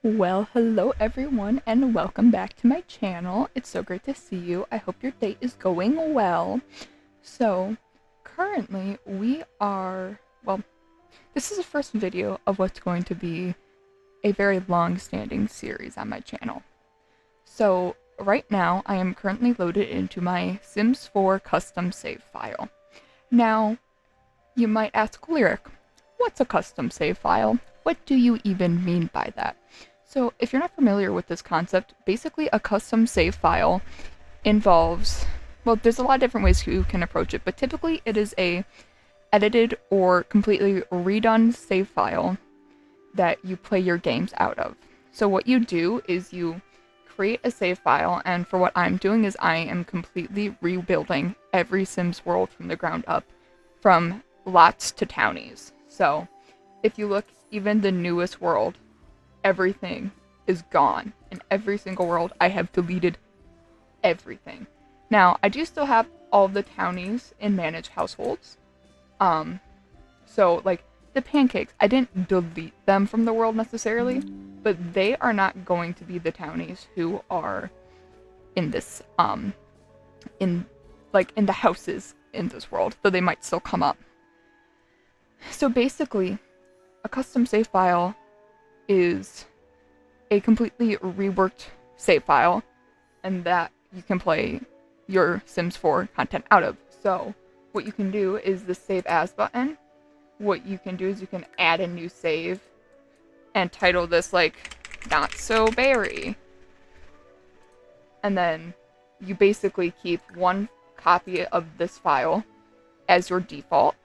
Well, hello everyone, and welcome back to my channel. It's so great to see you. I hope your day is going well. So, currently this is the first video of what's going to be a very long-standing series on my channel. So, right now, I am currently loaded into my Sims 4 custom save file. Now, you might ask Lyric, what's a custom save file? What do you even mean by that? So if you're not familiar with this concept, basically a custom save file involves, well, there's a lot of different ways you can approach it, but typically it is a edited or completely redone save file that you play your games out of. So what you do is you create a save file, and for what I'm doing is I am completely rebuilding every Sims world from the ground up, from lots to townies. So if you look, even the newest world, everything is gone. In every single world, I have deleted everything. Now, I do still have all the townies in managed households. So, like, the pancakes, I didn't delete them from the world necessarily, but they are not going to be the townies who are in this, in the houses in this world, though they might still come up. So basically, a custom save file is a completely reworked save file, and that you can play your Sims 4 content out of. So what you can do is the save as button. What you can do is you can add a new save and title this like not so berry, and then you basically keep one copy of this file as your default,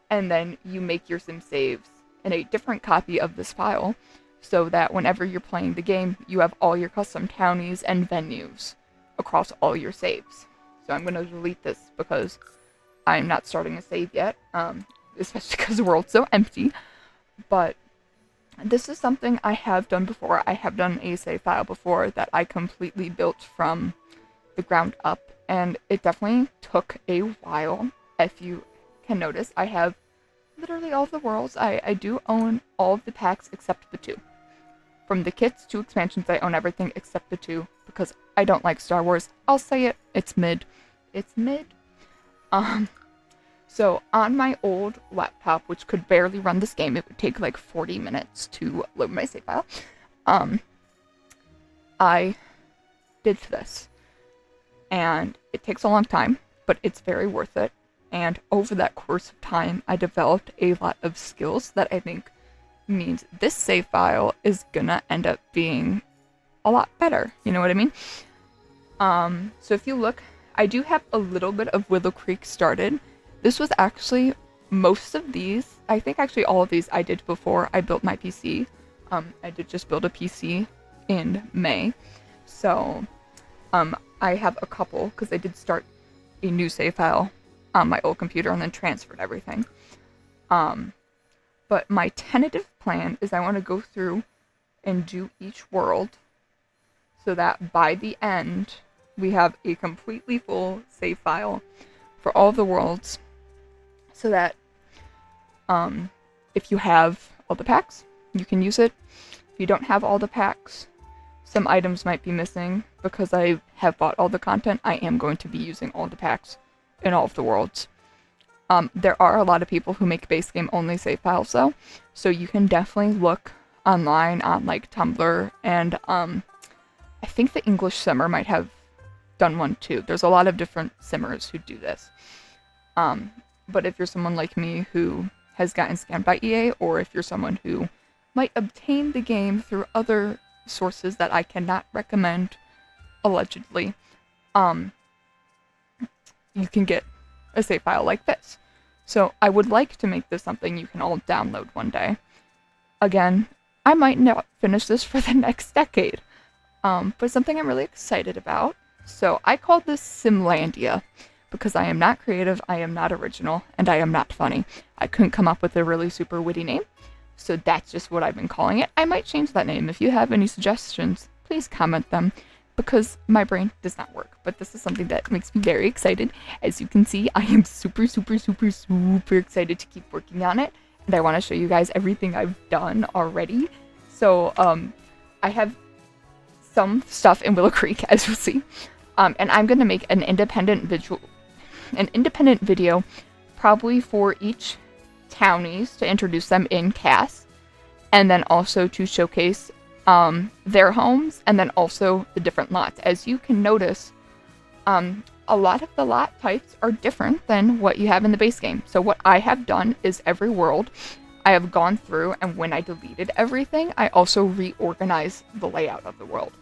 and then you make your Sim saves in a different copy of this file, so that whenever you're playing the game, you have all your custom townies and venues across all your saves. So I'm going to delete this because I'm not starting a save yet, especially because the world's so empty. But this is something I have done before. I have done a save file before that I completely built from the ground up, and it definitely took a while. If you can notice, I have literally all of the worlds. I do own all of the packs except the 2. From the kits to expansions, I own everything except the 2 because I don't like Star Wars. I'll say it. It's mid. It's mid. So on my old laptop, which could barely run this game, it would take like 40 minutes to load my save file. I did this, and it takes a long time, but it's very worth it. And over that course of time, I developed a lot of skills that I think means this save file is gonna end up being a lot better. You know what I mean? So if you look, I do have a little bit of Willow Creek started. This was actually, most of these, I think actually all of these I did before I built my PC. I did just build a PC in May. So, I have a couple, because I did start a new save file on my old computer and then transferred everything. But my tentative plan is I want to go through and do each world so that by the end we have a completely full save file for all of the worlds, so that if you have all the packs, you can use it. If you don't have all the packs, some items might be missing. Because I have bought all the content, I am going to be using all the packs in all of the worlds. There are a lot of people who make base game only save files though, so you can definitely look online on like Tumblr, and I think the English Simmer might have done one too. There's a lot of different simmers who do this. But if you're someone like me who has gotten scammed by EA, or if you're someone who might obtain the game through other sources that I cannot recommend, allegedly, you can get a save file like this. So I would like to make this something you can all download one day. Again, I might not finish this for the next decade, but something I'm really excited about. So I called this Simlandia because I am not creative, I am not original, and I am not funny. I couldn't come up with a really super witty name, so that's just what I've been calling it. I might change that name. If you have any suggestions, please comment them, because my brain does not work. But this is something that makes me very excited. As you can see, I am super excited to keep working on it, and I want to show you guys everything I've done already. So I have some stuff in Willow Creek, as you'll see. And I'm going to make an independent video probably for each townies to introduce them in CAS, and then also to showcase their homes, and then also the different lots. As you can notice, a lot of the lot types are different than what you have in the base game. So what I have done is every world I have gone through, and when I deleted everything, I also reorganized the layout of the world.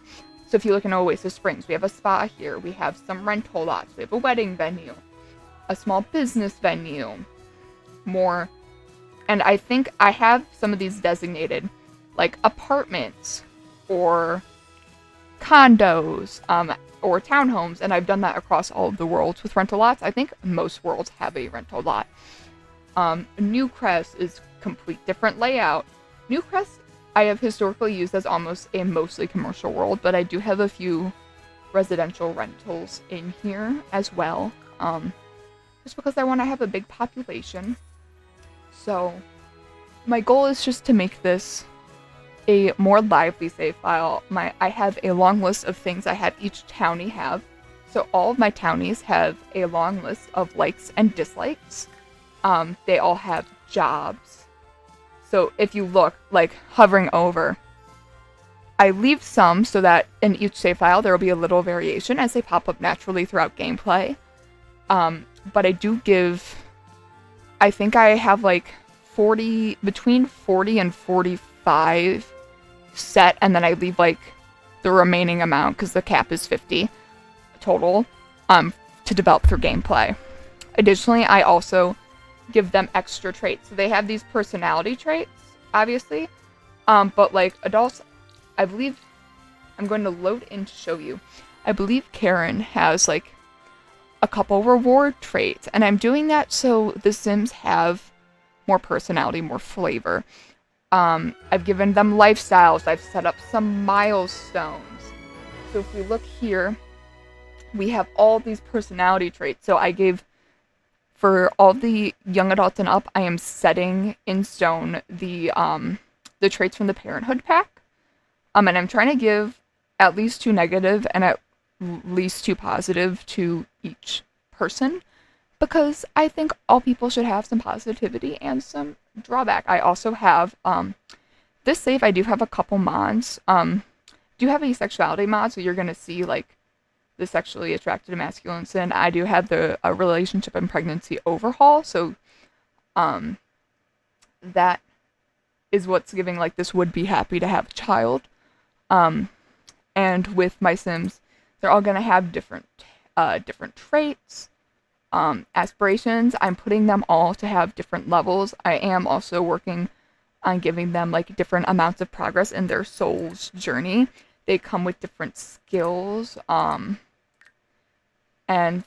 So if you look in Oasis Springs, we have a spa here, we have some rental lots, we have a wedding venue, a small business venue, more. And I think I have some of these designated, like apartments, or condos, or townhomes, and I've done that across all of the worlds with rental lots. I think most worlds have a rental lot. Newcrest is complete different layout. Newcrest I have historically used as almost a mostly commercial world, but I do have a few residential rentals in here as well, just because I want to have a big population. So my goal is just to make this a more lively save file. I have a long list of things I have each townie have. So all of my townies have a long list of likes and dislikes. They all have jobs. So if you look, like hovering over, I leave some so that in each save file there will be a little variation as they pop up naturally throughout gameplay. But I do give, I think I have like between 40 and 45 set, and then I leave like the remaining amount, because the cap is 50 total, to develop through gameplay. Additionally, I also give them extra traits. So they have these personality traits, obviously, but like adults, I believe, I'm going to load in to show you. I believe Karen has like a couple reward traits, and I'm doing that so the Sims have more personality, more flavor. I've given them lifestyles. I've set up some milestones. So if we look here, we have all these personality traits. So I gave, for all the young adults and up, I am setting in stone the traits from the Parenthood pack. And I'm trying to give at least 2 negative and at least 2 positive to each person, because I think all people should have some positivity and some drawback. I also have, this save, I do have a couple mods. Do have a sexuality mod, so you're going to see, like, the sexually attracted to masculine sin. I do have the relationship and pregnancy overhaul, so, that is what's giving, like, this would be happy to have a child. And with my Sims, they're all going to have different traits. Aspirations, I'm putting them all to have different levels. I am also working on giving them like different amounts of progress in their soul's journey. They come with different skills, and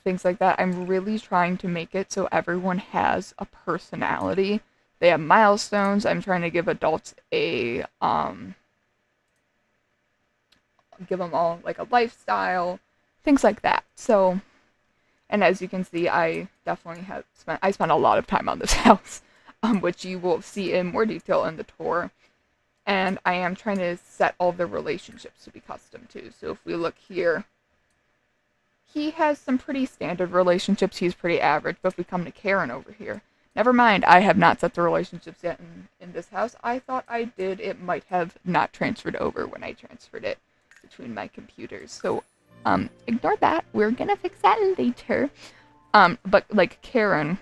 things like that. I'm really trying to make it so everyone has a personality. They have milestones. I'm trying to give adults give them all like a lifestyle, things like that. So, and as you can see, I definitely spent a lot of time on this house, which you will see in more detail in the tour. And I am trying to set all the relationships to be custom too. So if we look here, he has some pretty standard relationships. He's pretty average. But if we come to Karen over here, never mind, I have not set the relationships yet in this house. I thought I did. It might have not transferred over when I transferred it between my computers. So ignore that. We're gonna fix that later. But like Karen,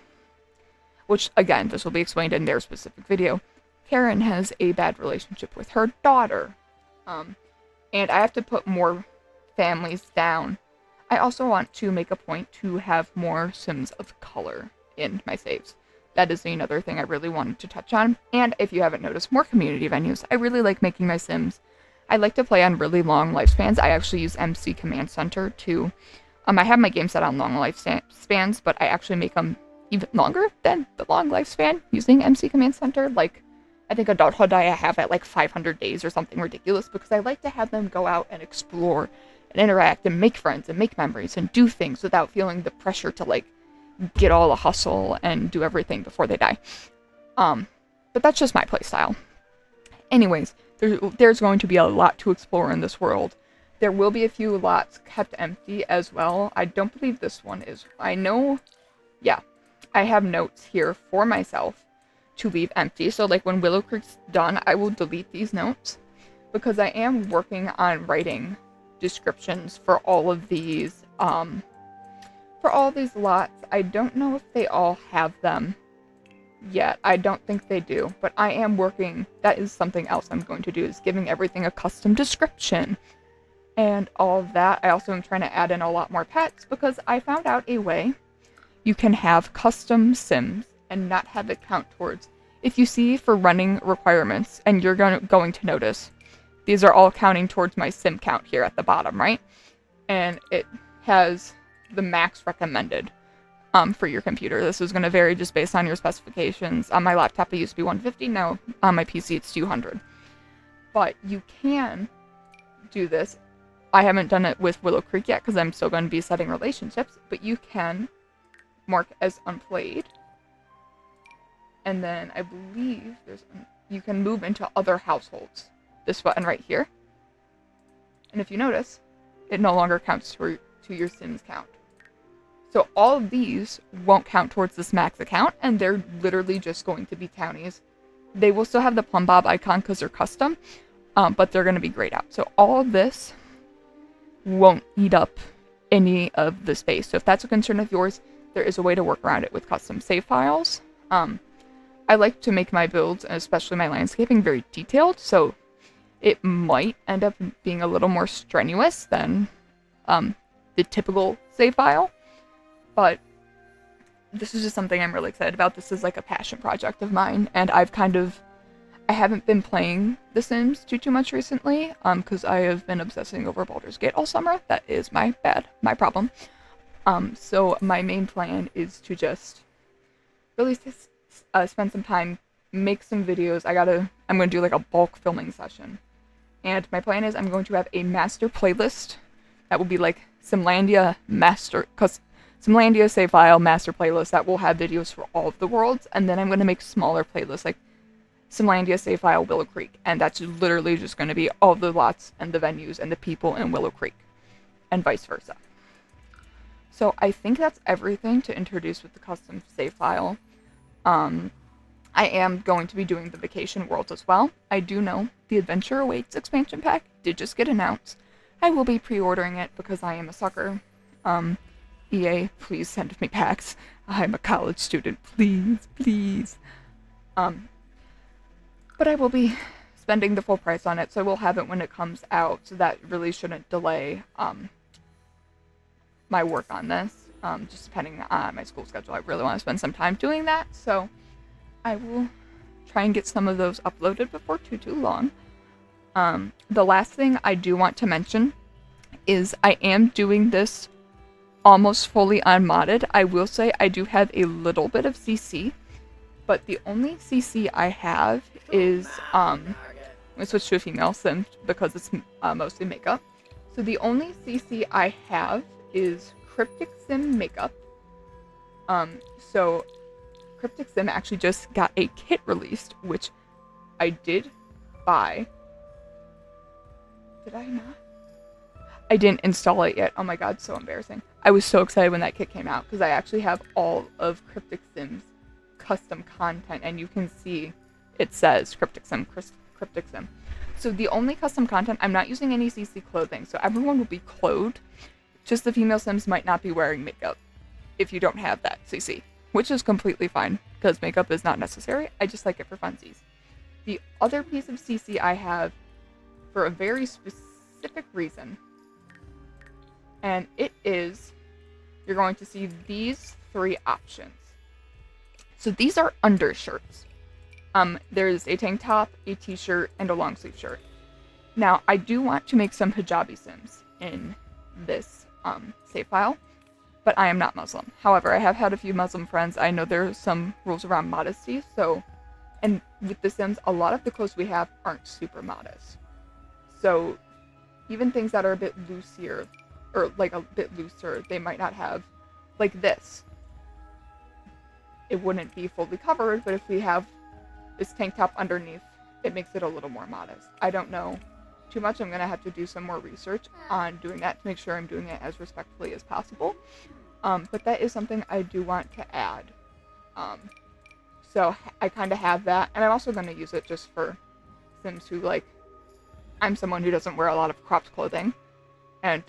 which again, this will be explained in their specific video, Karen has a bad relationship with her daughter. And I have to put more families down. I also want to make a point to have more Sims of color in my saves. That is another thing I really wanted to touch on. And if you haven't noticed, more community venues. I really like making my Sims. I like to play on really long lifespans. I actually use MC Command Center to, I have my game set on long lifespans, but I actually make them even longer than the long lifespan using MC Command Center. Like, I think adulthood I have at like 500 days or something ridiculous, because I like to have them go out and explore and interact and make friends and make memories and do things without feeling the pressure to like get all the hustle and do everything before they die. But that's just my playstyle. Anyways, there's going to be a lot to explore in this world. There will be a few lots kept empty as well. I don't believe this one is. I know, yeah, I have notes here for myself to leave empty. So like when Willow Creek's done, I will delete these notes because I am working on writing descriptions for all of these lots. I don't know if they all have them yet. I don't think they do, but I am working. That is something else I'm going to do, is giving everything a custom description and all of that. I also am trying to add in a lot more pets because I found out a way you can have custom Sims and not have it count towards. If you see for running requirements, and you're going to notice, these are all counting towards my sim count here at the bottom, right? And it has the max recommended for your computer. This is going to vary just based on your specifications. On my laptop, it used to be 150. Now on my PC, it's 200. But you can do this. I haven't done it with Willow Creek yet because I'm still going to be setting relationships. But you can mark as unplayed. And then I believe you can move into other households. This button right here. And if you notice, it no longer counts to your Sims count. So all of these won't count towards this max account, and they're literally just going to be townies. They will still have the plumb bob icon because they're custom, but they're going to be grayed out. So all of this won't eat up any of the space. So if that's a concern of yours, there is a way to work around it with custom save files. I like to make my builds, and especially my landscaping, very detailed, so it might end up being a little more strenuous than the typical save file. But this is just something I'm really excited about. This is like a passion project of mine, and I haven't been playing The Sims too much recently, because I have been obsessing over Baldur's Gate all summer. That is my problem. So my main plan is to just really spend some time, make some videos. I'm gonna do like a bulk filming session, and my plan is I'm going to have a master playlist that will be like Simlandia save file master playlist that will have videos for all of the worlds, and then I'm going to make smaller playlists like Simlandia save file Willow Creek, and that's literally just going to be all the lots and the venues and the people in Willow Creek, and vice versa. So I think that's everything to introduce with the custom save file. I am going to be doing the vacation worlds as well. I do know the Adventure Awaits expansion pack did just get announced. I will be pre-ordering it because I am a sucker. EA, please send me packs. I'm a college student. Please. But I will be spending the full price on it, so I will have it when it comes out, so that really shouldn't delay my work on this. Just depending on my school schedule, I really want to spend some time doing that, so I will try and get some of those uploaded before too long. The last thing I do want to mention is I am doing this almost fully unmodded. I will say I do have a little bit of CC, but the only CC I have is, let me switch to a female sim because it's mostly makeup. So the only CC I have is Cryptic Sim Makeup. So Cryptic Sim actually just got a kit released, which I did buy. Did I not? I didn't install it yet. Oh my god, so embarrassing. I was so excited when that kit came out because I actually have all of Cryptic Sim's custom content, and you can see it says Cryptic Sim. So the only custom content, I'm not using any CC clothing, so everyone will be clothed. Just the female Sims might not be wearing makeup if you don't have that CC, which is completely fine because makeup is not necessary. I just like it for funsies. The other piece of CC I have for a very specific reason, and it is, you're going to see these three options. So these are undershirts. There's a tank top, a t-shirt, and a long sleeve shirt. Now, I do want to make some hijabi Sims in this save file, but I am not Muslim. However, I have had a few Muslim friends. I know there are some rules around modesty, so, and with the Sims, a lot of the clothes we have aren't super modest. So, even things that are a bit loosier, or like a bit looser, they might not have, like this. It wouldn't be fully covered, but if we have this tank top underneath it makes it a little more modest. I don't know too much. I'm going to have to do some more research on doing that to make sure I'm doing it as respectfully as possible. But that is something I do want to add. So I kind of have that, and I'm also going to use it just for Sims who, like, I'm someone who doesn't wear a lot of cropped clothing, and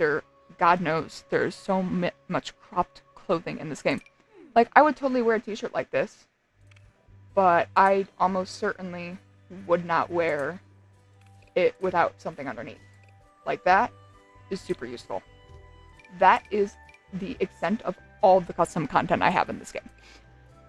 God knows, there's so much cropped clothing in this game. Like, I would totally wear a t-shirt like this, but I almost certainly would not wear it without something underneath. Like, that is super useful. That is the extent of all the custom content I have in this game.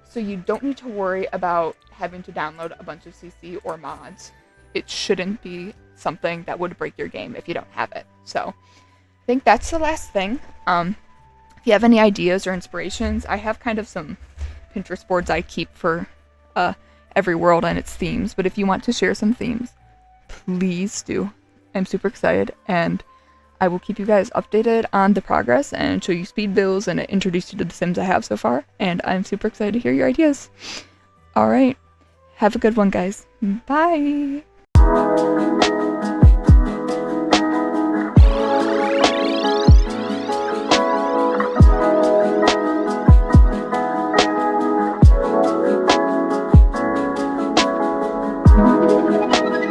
So you don't need to worry about having to download a bunch of CC or mods. It shouldn't be something that would break your game if you don't have it. So I think that's the last thing. If you have any ideas or inspirations, I have kind of some Pinterest boards I keep for every world and its themes. But if you want to share some themes, please do. I'm super excited, and I will keep you guys updated on the progress and show you speed builds and introduce you to the Sims I have so far. And I'm super excited to hear your ideas. All right. Have a good one, guys. Bye.